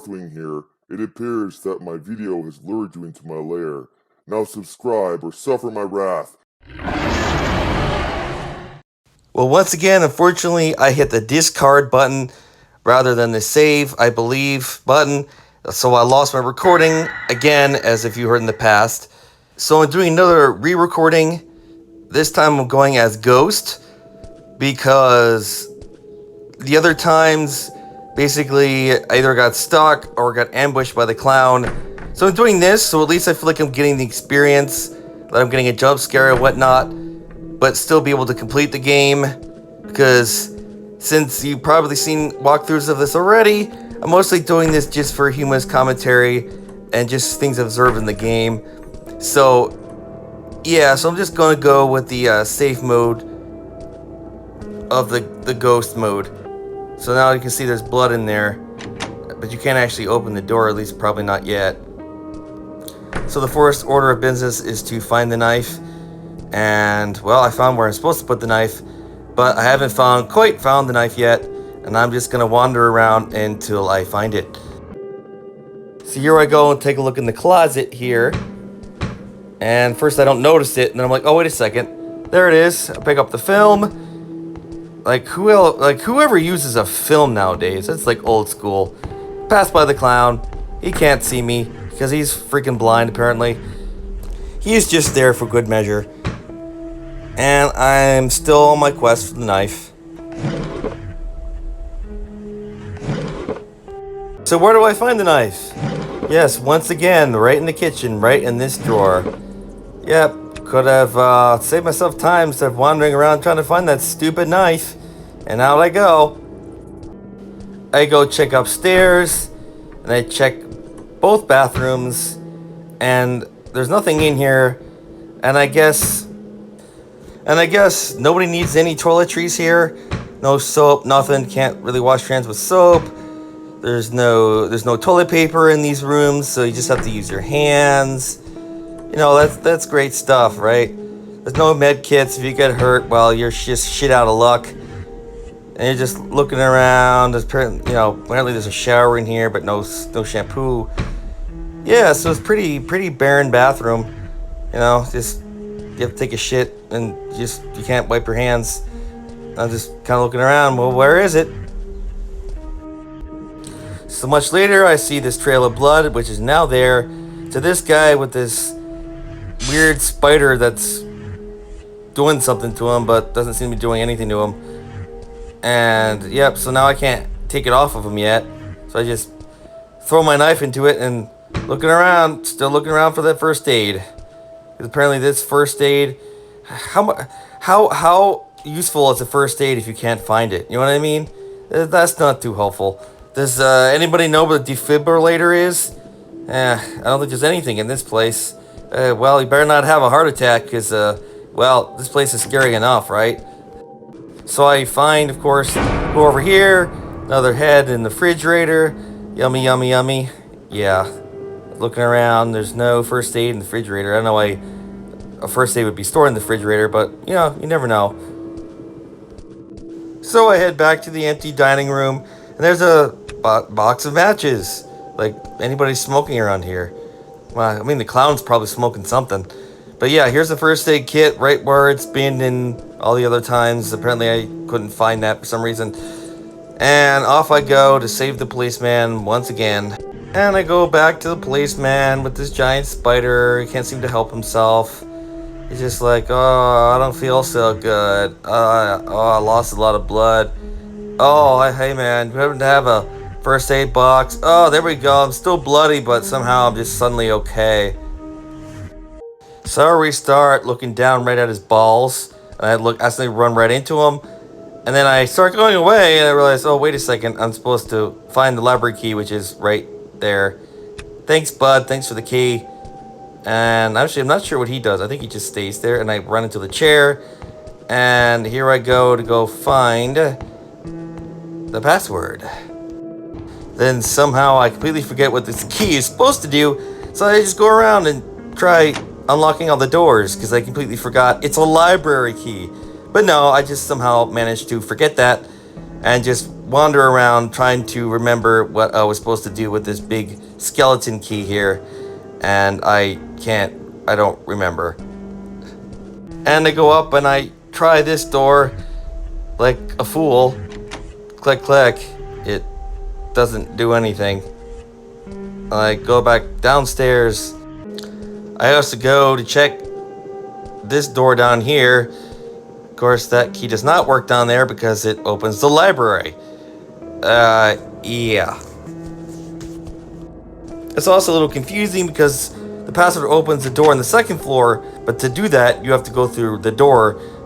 Darthwing here. It appears that my video has lured you into my lair. Now subscribe or suffer my wrath. Well, once again, unfortunately, I hit the discard button rather than the save, I believe, button. So I lost my recording again, as if you heard in the past. So I'm doing another re-recording. This time I'm going as Ghost, because the other times, basically, I either got stuck or got ambushed by the clown. So I'm doing this, so at least I feel like I'm getting the experience, that I'm getting a jump scare and whatnot, but still be able to complete the game, because since you've probably seen walkthroughs of this already, I'm mostly doing this just for humorous commentary and just things observed in the game. So yeah, so I'm just gonna go with the safe mode of the ghost mode. So now you can see there's blood in there, but you can't actually open the door, at least probably not yet. So the first order of business is to find the knife. And, well, I found where I'm supposed to put the knife, but I haven't quite found the knife yet, and I'm just going to wander around until I find it. So here I go and take a look in the closet here, and first I don't notice it, and then I'm like, oh, wait a second, there it is. I pick up the film. Like, whoever uses a film nowadays, that's like old school. Pass by the clown, he can't see me, because he's freaking blind apparently. He's just there for good measure. And I'm still on my quest for the knife. So where do I find the knife? Yes, once again, right in the kitchen, right in this drawer. Yep, could have saved myself time instead of wandering around trying to find that stupid knife. And out I go. I go check upstairs, and I check both bathrooms, and there's nothing in here. And I guess nobody needs any toiletries here. No soap, nothing. Can't really wash your hands with soap. There's no toilet paper in these rooms, so you just have to use your hands. You know, that's great stuff, right? There's no med kits if you get hurt. Well, you're just shit out of luck. And you're just looking around. Apparently there's a shower in here, but no shampoo. Yeah, so it's pretty barren bathroom. You know, just you have to take a shit and you can't wipe your hands. I'm just kind of looking around. Well, where is it? So much later, I see this trail of blood, which is now there, to this guy with this weird spider that's doing something to him, but doesn't seem to be doing anything to him. And yep, so now I can't take it off of him yet. So I just throw my knife into it and still looking around for that first aid. Because apparently this first aid, how useful is a first aid if you can't find it? You know what I mean? That's not too helpful. Does anybody know what a defibrillator is? I don't think there's anything in this place. Well, you better not have a heart attack, because, well, this place is scary enough, right? So I find, of course, go over here, another head in the refrigerator. Yummy, yummy, yummy. Yeah. Looking around, there's no first aid in the refrigerator. I don't know why a first aid would be stored in the refrigerator, but, you know, you never know. So I head back to the empty dining room, and there's a box of matches. Like, anybody's smoking around here. Well, I mean, the clown's probably smoking something. But yeah, here's the first aid kit, right where it's been in all the other times. Apparently I couldn't find that for some reason. And off I go to save the policeman once again. And I go back to the policeman with this giant spider. He can't seem to help himself. He's just like, oh, I don't feel so good. I lost a lot of blood. Oh, hey man, you happen to have a first aid box? Oh, there we go. I'm still bloody, but somehow I'm just suddenly okay. So I restart, looking down right at his balls, and I accidentally run right into him. And then I start going away, and I realize, oh, wait a second, I'm supposed to find the library key, which is right there. Thanks, bud. Thanks for the key. And actually, I'm not sure what he does. I think he just stays there, and I run into the chair. And here I go to go find the password. Then somehow I completely forget what this key is supposed to do, so I just go around and try unlocking all the doors, because I completely forgot it's a library key. But no, I just somehow managed to forget that and just wander around trying to remember what I was supposed to do with this big skeleton key here, and I don't remember. And I go up and I try this door like a fool. Click, click. It doesn't do anything. I go back downstairs. I also go to check this door down here. Of course, that key does not work down there because it opens the library. Yeah. It's also a little confusing because the password opens the door on the second floor, but to do that, you have to go through the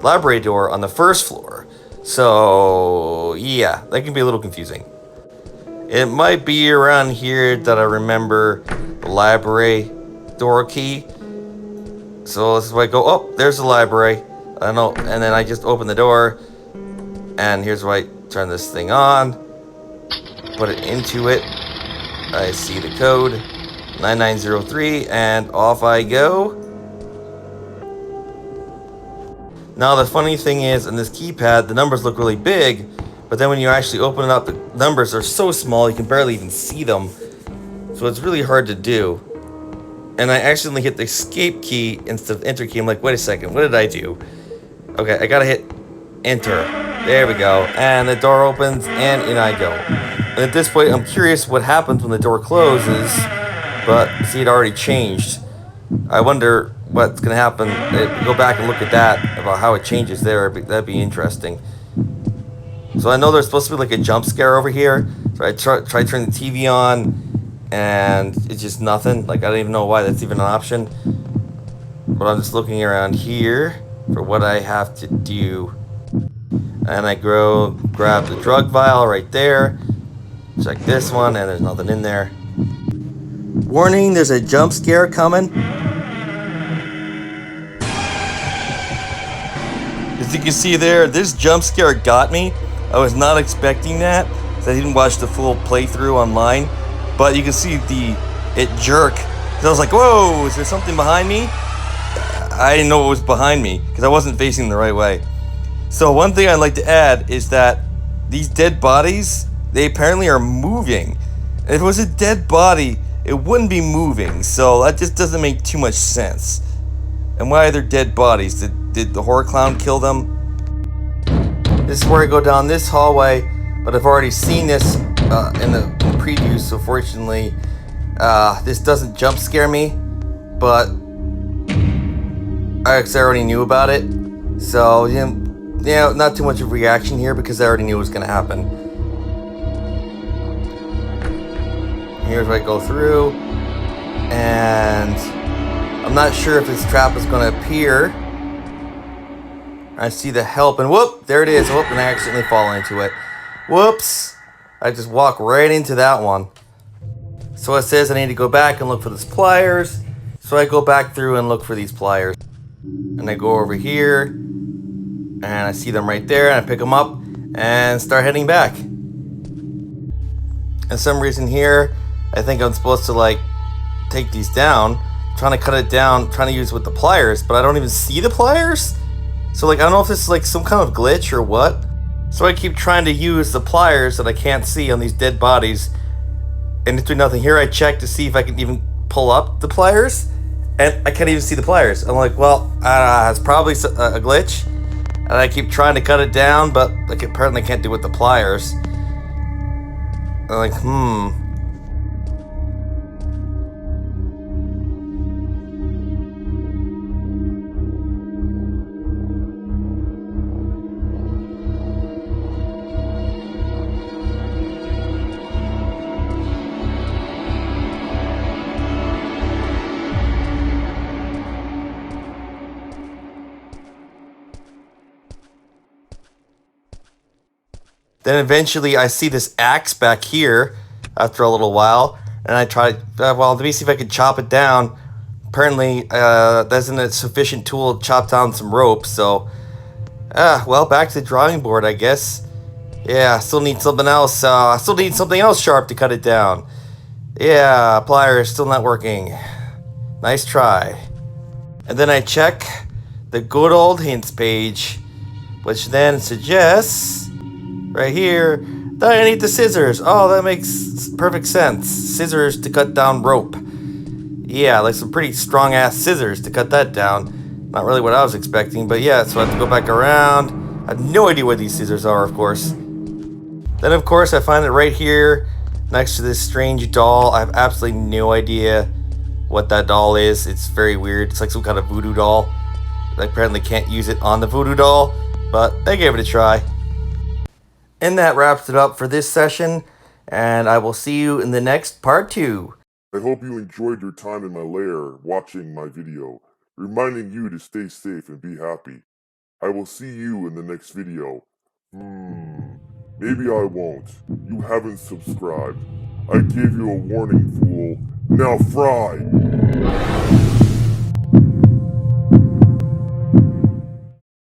library door on the first floor. So, yeah, that can be a little confusing. It might be around here that I remember the library door key. So this is where I go, oh, there's the library. I know, and then I just open the door, and here's where I turn this thing on, put it into it. I see the code, 9903, and off I go. Now the funny thing is, in this keypad, the numbers look really big, but then when you actually open it up, the numbers are so small you can barely even see them. So it's really hard to do. And I accidentally hit the escape key instead of enter key. I'm like, wait a second, what did I do? Okay, I gotta hit enter. There we go. And the door opens, and in I go. And at this point, I'm curious what happens when the door closes, but see, it already changed. I wonder what's gonna happen. Go back and look at that, about how it changes there. That'd be interesting. So I know there's supposed to be like a jump scare over here. So I try turning the TV on, and it's just nothing. Like, I don't even know why that's even an option. But I'm just looking around here for what I have to do. And I grab the drug vial right there. Check this one, and there's nothing in there. Warning, there's a jump scare coming. As you can see there, this jump scare got me. I was not expecting that, because I didn't watch the full playthrough online. But you can see it jerk. Because I was like, whoa, is there something behind me? I didn't know what was behind me, because I wasn't facing the right way. So one thing I'd like to add is that these dead bodies, they apparently are moving. If it was a dead body, it wouldn't be moving. So that just doesn't make too much sense. And why are there dead bodies? Did the horror clown kill them? This is where I go down this hallway, but I've already seen this in the preview, so fortunately this doesn't jump scare me, but I already knew about it, so yeah, not too much of a reaction here because I already knew it was going to happen. Here's where I go through, and I'm not sure if this trap is going to appear. I see the help, and whoop, there it is. Whoop, and I accidentally fall into it. Whoops. I just walk right into that one. So it says I need to go back and look for these pliers. So I go back through and look for these pliers. And I go over here, and I see them right there, and I pick them up and start heading back. And some reason here, I think I'm supposed to like take these down. I'm trying to cut it down, trying to use it with the pliers, but I don't even see the pliers. So like, I don't know if this is like some kind of glitch or what. So I keep trying to use the pliers that I can't see on these dead bodies, and it's doing nothing. Here I check to see if I can even pull up the pliers, and I can't even see the pliers. I'm like, well, it's probably a glitch, and I keep trying to cut it down, but like apparently I can't do it with the pliers. I'm like, Then eventually I see this axe back here after a little while, and I try, let me see if I can chop it down. Apparently, that isn't a sufficient tool to chop down some rope, so, well, back to the drawing board, I guess. Yeah, I still need something else, I still need something else sharp to cut it down. Yeah, pliers still not working. Nice try. And then I check the good old hints page, which then suggests right here Then I need the scissors. Oh, that makes perfect sense. Scissors to cut down rope. Yeah, like some pretty strong ass scissors to cut that down. Not really what I was expecting, but yeah, so I have to go back around. I have no idea what these scissors are, of course. Then, of course, I find it right here next to this strange doll. I have absolutely no idea what that doll is. It's very weird. It's like some kind of voodoo doll. I apparently can't use it on the voodoo doll, but I gave it a try. And that wraps it up for this session, and I will see you in the next part 2. I hope you enjoyed your time in my lair watching my video, reminding you to stay safe and be happy. I will see you in the next video. Maybe I won't. You haven't subscribed. I gave you a warning, fool. Now fry!